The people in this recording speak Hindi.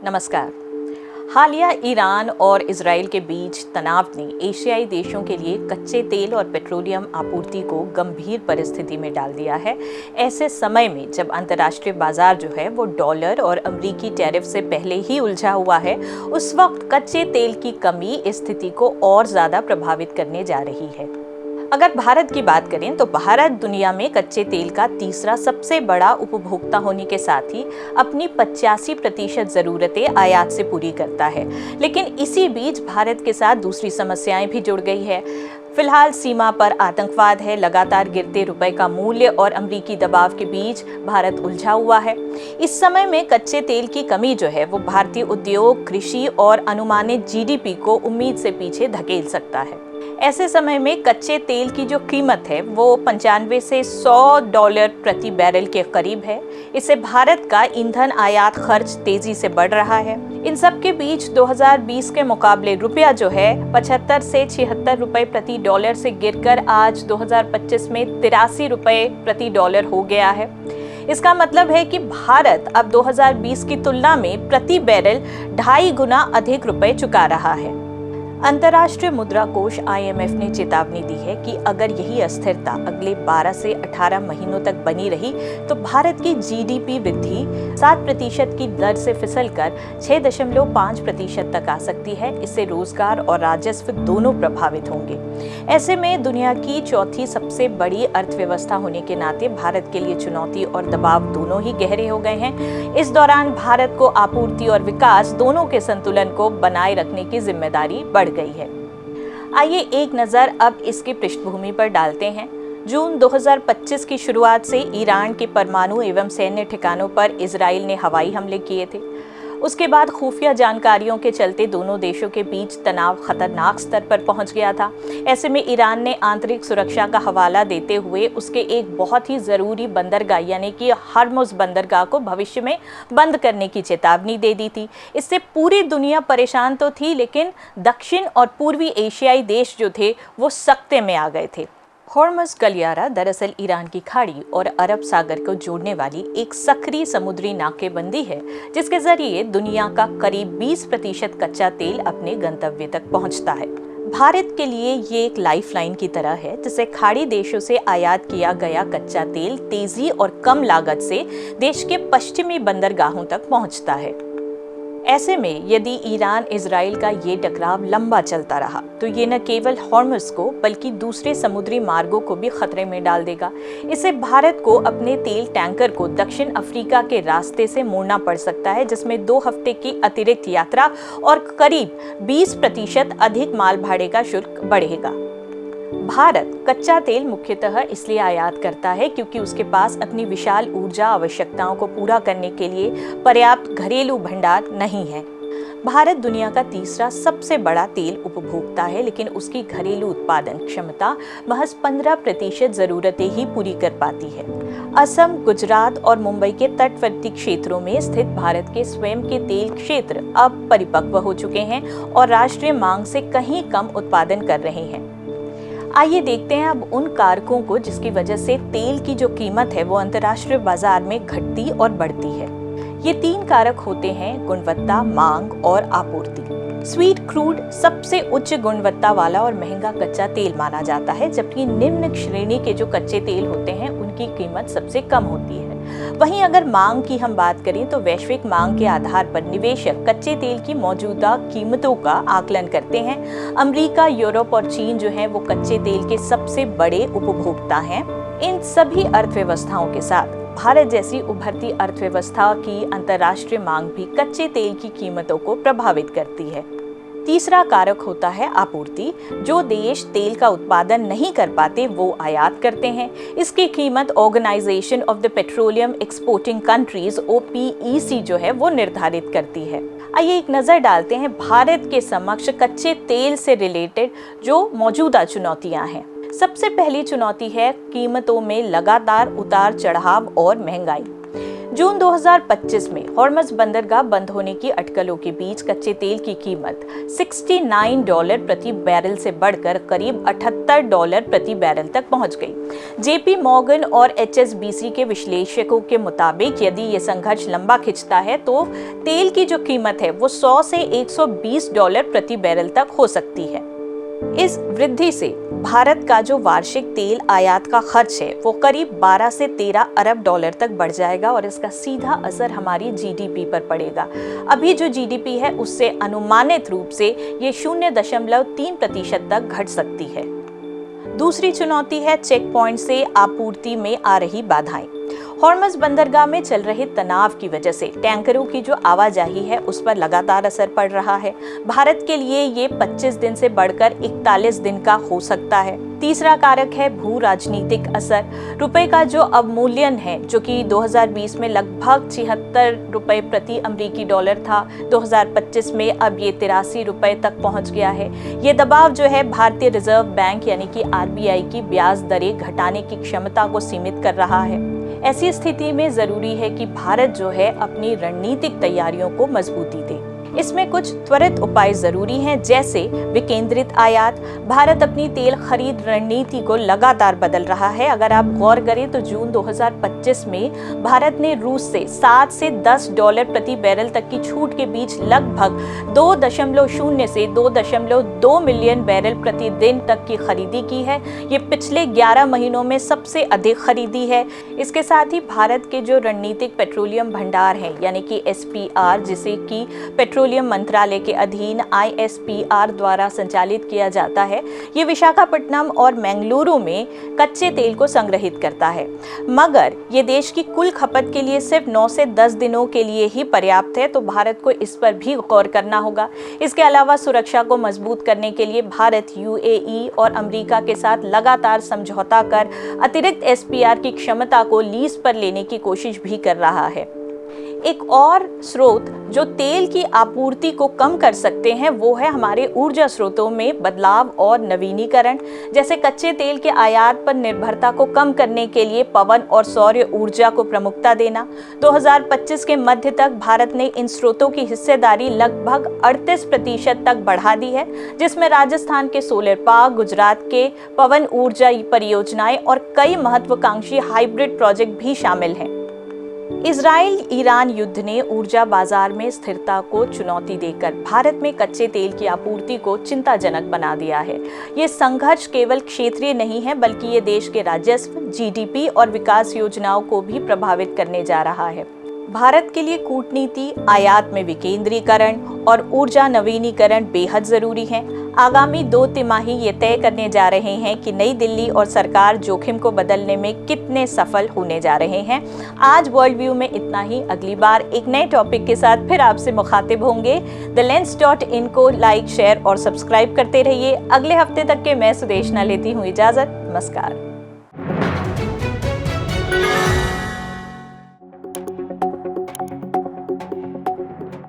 नमस्कार। हालिया ईरान और इजराइल के बीच तनाव ने एशियाई देशों के लिए कच्चे तेल और पेट्रोलियम आपूर्ति को गंभीर परिस्थिति में डाल दिया है। ऐसे समय में जब अंतर्राष्ट्रीय बाजार जो है वो डॉलर और अमेरिकी टैरिफ से पहले ही उलझा हुआ है, उस वक्त कच्चे तेल की कमी इस स्थिति को और ज्यादा प्रभावित करने जा रही है। अगर भारत की बात करें तो भारत दुनिया में कच्चे तेल का तीसरा सबसे बड़ा उपभोक्ता होने के साथ ही अपनी 85% जरूरतें आयात से पूरी करता है। लेकिन इसी बीच भारत के साथ दूसरी समस्याएं भी जुड़ गई है। फिलहाल सीमा पर आतंकवाद है, लगातार गिरते रुपए का मूल्य और अमेरिकी दबाव के बीच भारत उलझा हुआ है। इस समय में कच्चे तेल की कमी जो है वो भारतीय उद्योग, कृषि और अनुमानित जीडीपी को उम्मीद से पीछे धकेल सकता है। ऐसे समय में कच्चे तेल की जो कीमत है वो 95 से $100 प्रति बैरल के करीब है। इससे भारत का ईंधन आयात खर्च तेजी से बढ़ रहा है। इन सब के बीच 2020 के मुकाबले रुपया जो है 75 से 76 रुपए प्रति डॉलर से गिरकर आज 2025 में 83 रुपए प्रति डॉलर हो गया है। इसका मतलब है कि भारत अब 2020 की तुलना में प्रति बैरल 2.5 गुना अधिक रुपए चुका रहा है। अंतर्राष्ट्रीय मुद्रा कोष IMF ने चेतावनी दी है कि अगर यही अस्थिरता अगले 12 से 18 महीनों तक बनी रही तो भारत की जीडीपी वृद्धि 7% की दर से फिसलकर 6.5% तक आ सकती है। इससे रोजगार और राजस्व दोनों प्रभावित होंगे। ऐसे में दुनिया की चौथी सबसे बड़ी अर्थव्यवस्था होने के नाते भारत के लिए चुनौती और दबाव दोनों ही गहरे हो गए हैं। इस दौरान भारत को आपूर्ति और विकास दोनों के संतुलन को बनाए रखने की जिम्मेदारी बढ़ गई है। आइए एक नजर अब इसकी पृष्ठभूमि पर डालते हैं। जून 2025 की शुरुआत से ईरान के परमाणु एवं सैन्य ठिकानों पर इजराइल ने हवाई हमले किए थे। उसके बाद खुफिया जानकारियों के चलते दोनों देशों के बीच तनाव खतरनाक स्तर पर पहुंच गया था। ऐसे में ईरान ने आंतरिक सुरक्षा का हवाला देते हुए उसके एक बहुत ही जरूरी बंदरगाह यानी कि हॉर्मुज बंदरगाह को भविष्य में बंद करने की चेतावनी दे दी थी। इससे पूरी दुनिया परेशान तो थी, लेकिन दक्षिण और पूर्वी एशियाई देश जो थे वो सकते में आ गए थे। हॉर्मुज गलियारा दरअसल ईरान की खाड़ी और अरब सागर को जोड़ने वाली एक सक्रिय समुद्री नाकेबंदी है, जिसके जरिए दुनिया का करीब 20% कच्चा तेल अपने गंतव्य तक पहुंचता है। भारत के लिए ये एक लाइफलाइन की तरह है, जिसे खाड़ी देशों से आयात किया गया कच्चा तेल तेजी और कम लागत से देश के पश्चिमी बंदरगाहों तक पहुंचता है। ऐसे में यदि ईरान इजराइल का ये टकराव लंबा चलता रहा तो ये न केवल हॉर्मुज को बल्कि दूसरे समुद्री मार्गों को भी खतरे में डाल देगा। इससे भारत को अपने तेल टैंकर को दक्षिण अफ्रीका के रास्ते से मोड़ना पड़ सकता है, जिसमें 2 हफ्ते की अतिरिक्त यात्रा और करीब 20% अधिक माल भाड़े का शुल्क बढ़ेगा। भारत कच्चा तेल मुख्यतः इसलिए आयात करता है क्योंकि उसके पास अपनी विशाल ऊर्जा आवश्यकताओं को पूरा करने के लिए पर्याप्त घरेलू भंडार नहीं है। भारत दुनिया का तीसरा सबसे बड़ा तेल उपभोक्ता है, लेकिन उसकी घरेलू उत्पादन क्षमता महज 15% जरूरतें ही पूरी कर पाती है। असम, गुजरात और मुंबई के तटवर्ती क्षेत्रों में स्थित भारत के स्वयं के तेल क्षेत्र अब परिपक्व हो चुके हैं और राष्ट्रीय मांग से कहीं कम उत्पादन कर रहे हैं। आइए देखते हैं अब उन कारकों को जिसकी वजह से तेल की जो कीमत है वो अंतर्राष्ट्रीय बाजार में घटती और बढ़ती है। ये 3 कारक होते हैं: गुणवत्ता, मांग और आपूर्ति। स्वीट क्रूड सबसे उच्च गुणवत्ता वाला और महंगा कच्चा तेल माना जाता है, जबकि निम्न श्रेणी के जो कच्चे तेल होते हैं उनकी कीमत सबसे कम होती है। वहीं अगर मांग की हम बात करें तो वैश्विक मांग के आधार पर निवेशक कच्चे तेल की मौजूदा कीमतों का आकलन करते हैं। अमेरिका, यूरोप और चीन जो है वो कच्चे तेल के सबसे बड़े उपभोक्ता हैं। इन सभी अर्थव्यवस्थाओं के साथ भारत जैसी उभरती अर्थव्यवस्था की अंतर्राष्ट्रीय मांग भी कच्चे तेल की कीमतों को प्रभावित करती है। तीसरा कारक होता है आपूर्ति। जो देश तेल का उत्पादन नहीं कर पाते वो आयात करते हैं। इसकी कीमत organisation of the petroleum exporting countries OPEC जो है वो निर्धारित करती है। आइए एक नजर डालते हैं भारत के समक्ष कच्चे तेल से रिलेटेड जो मौजूदा चुनौतियां हैं। सबसे पहली चुनौती है कीमतों में लगातार उतार चढ़ाव और महंगाई। जून 2025 में हॉर्मज़ बंदरगाह बंद होने की अटकलों के बीच कच्चे तेल की कीमत $69 प्रति बैरल से बढ़कर करीब $78 प्रति बैरल तक पहुंच गई। जेपी मॉर्गन और HSBC के विश्लेषकों के मुताबिक यदि ये संघर्ष लंबा खिंचता है तो तेल की जो कीमत है वो $100 से $120 प्रति बैरल तक हो सकती है। इस वृद्धि से भारत का जो वार्षिक तेल आयात का खर्च है वो करीब 12 से 13 अरब डॉलर तक बढ़ जाएगा और इसका सीधा असर हमारी जीडीपी पर पड़ेगा। अभी जो जीडीपी है उससे अनुमानित रूप से ये 0.3% तक घट सकती है। दूसरी चुनौती है चेक पॉइंट से आपूर्ति में आ रही बाधाएं। हॉर्मज़ बंदरगाह में चल रहे तनाव की वजह से टैंकरों की जो आवाजाही है उस पर लगातार असर पड़ रहा है। भारत के लिए ये 25 दिन से बढ़कर 41 दिन का हो सकता है। तीसरा कारक है भू राजनीतिक असर। रुपए का जो अवमूल्यन है जो कि 2020 में लगभग 76 रुपए प्रति अमेरिकी डॉलर था, 2025 में अब ये 83 रुपए तक पहुंच गया है। ये दबाव जो है भारतीय रिजर्व बैंक यानी कि RBI की ब्याज दरें घटाने की क्षमता को सीमित कर रहा है। ऐसी स्थिति में जरूरी है कि भारत जो है अपनी रणनीतिक तैयारियों को मजबूती दे। इसमें कुछ त्वरित उपाय जरूरी हैं, जैसे विकेंद्रित आयात। भारत अपनी तेल खरीद रणनीति को लगातार बदल रहा है। अगर आप गौर करें तो जून 2025 में भारत ने रूस से $7 से $10 प्रति बैरल तक की छूट के बीच लगभग 2.0 से 2.2 मिलियन बैरल प्रति दिन तक की खरीदी की है। ये पिछले 11 महीनों में सबसे अधिक खरीदी है। इसके साथ ही भारत के जो रणनीतिक पेट्रोलियम भंडार हैं यानी कि SPR, जिसे कि पेट्रोलियम मंत्रालय के अधीन ISPR द्वारा संचालित किया जाता है, ये विशाखापट्टनम और मंगलुरु में कच्चे तेल को संग्रहित करता है। मगर ये देश की कुल खपत के लिए सिर्फ 9 से 10 दिनों के लिए ही पर्याप्त है, तो भारत को इस पर भी गौर करना होगा। इसके अलावा सुरक्षा को मजबूत करने के लिए भारत UAE और अमेरिका के साथ लगातार समझौता कर अतिरिक्त SPR की क्षमता को लीज पर लेने की कोशिश भी कर रहा है। एक और स्रोत जो तेल की आपूर्ति को कम कर सकते हैं वो है हमारे ऊर्जा स्रोतों में बदलाव और नवीनीकरण। जैसे कच्चे तेल के आयात पर निर्भरता को कम करने के लिए पवन और सौर ऊर्जा को प्रमुखता देना। 2025 के मध्य तक भारत ने इन स्रोतों की हिस्सेदारी लगभग 38% तक बढ़ा दी है, जिसमें राजस्थान के सोलर पार्क, गुजरात के पवन ऊर्जा परियोजनाएं और कई महत्वाकांक्षी हाइब्रिड प्रोजेक्ट भी शामिल हैं। इजराइल ईरान युद्ध ने ऊर्जा बाजार में स्थिरता को चुनौती देकर भारत में कच्चे तेल की आपूर्ति को चिंताजनक बना दिया है। ये संघर्ष केवल क्षेत्रीय नहीं है बल्कि ये देश के राजस्व, GDP और विकास योजनाओं को भी प्रभावित करने जा रहा है। भारत के लिए कूटनीति, आयात में विकेंद्रीकरण और ऊर्जा नवीनीकरण बेहद जरूरी है। आगामी 2 तिमाही ये तय करने जा रहे हैं कि नई दिल्ली और सरकार जोखिम को बदलने में कितने सफल होने जा रहे हैं। आज वर्ल्ड व्यू में इतना ही। अगली बार एक नए टॉपिक के साथ फिर आपसे मुखातिब होंगे। thelens.in को लाइक, शेयर और सब्सक्राइब करते रहिए। अगले हफ्ते तक के मैं सुदेशना लेती हूँ इजाजत। नमस्कार।